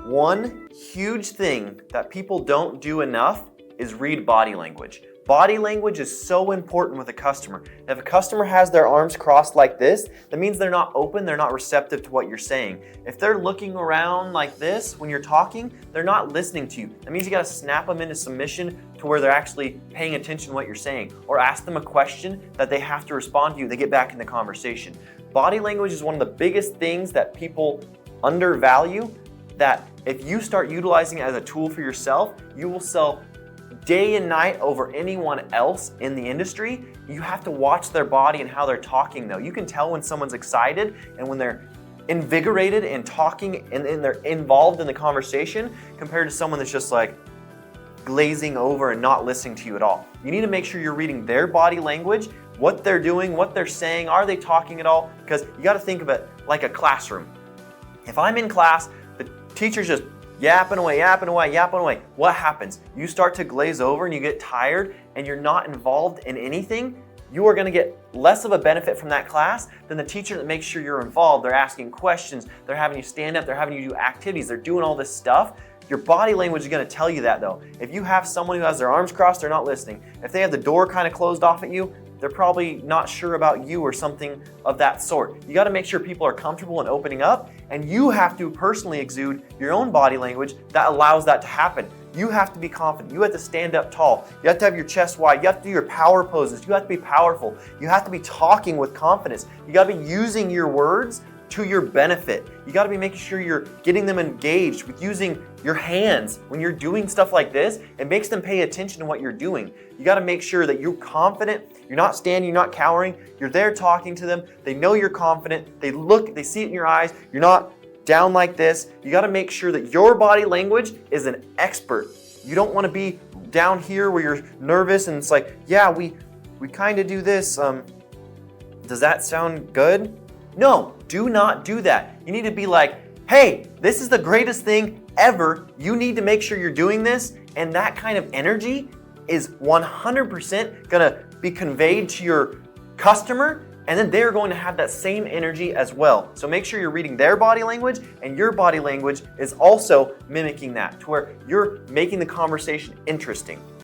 One huge thing that people don't do enough is read body language. Body language is so important with a customer. If a customer has their arms crossed like this, that means they're not open, they're not receptive to what you're saying. If they're looking around like this when you're talking, they're not listening to you. That means you gotta snap them into submission to where they're actually paying attention to what you're saying, or ask them a question that they have to respond to you, they get back in the conversation. Body language is one of the biggest things that people undervalue, that if you start utilizing it as a tool for yourself, you will sell day and night over anyone else in the industry. You have to watch their body and how they're talking though. You can tell when someone's excited and when they're invigorated and talking and they're involved in the conversation compared to someone that's just like glazing over and not listening to you at all. You need to make sure you're reading their body language, what they're doing, what they're saying, are they talking at all? Because you gotta think of it like a classroom. If I'm in class, the teacher's just yapping away. What happens? You start to glaze over and you get tired and you're not involved in anything. You are going to get less of a benefit from that class than the teacher that makes sure you're involved. They're asking questions. They're having you stand up. They're having you do activities. They're doing all this stuff. Your body language is going to tell you that though. If you have someone who has their arms crossed, they're not listening. If they have the door kind of closed off at you, they're probably not sure about you or something of that sort. You got to make sure people are comfortable in opening up, and you have to personally exude your own body language that allows that to happen. You have to be confident. You have to stand up tall. You have to have your chest wide. You have to do your power poses. You have to be powerful. You have to be talking with confidence. You got to be using your words to your benefit. You got to be making sure you're getting them engaged with using your hands. When you're doing stuff like this, it makes them pay attention to what you're doing. You got to make sure that you're confident. You're not standing, you're not cowering. You're there talking to them. They know you're confident. They look, they see it in your eyes. You're not down like this. You got to make sure that your body language is an expert. You don't want to be down here where you're nervous and it's like, yeah, we kind of do this. Does that sound good? No, do not do that. You need to be like, hey, this is the greatest thing ever. You need to make sure you're doing this. And that kind of energy is 100% gonna be conveyed to your customer, and then they're going to have that same energy as well. So make sure you're reading their body language, and your body language is also mimicking that to where you're making the conversation interesting.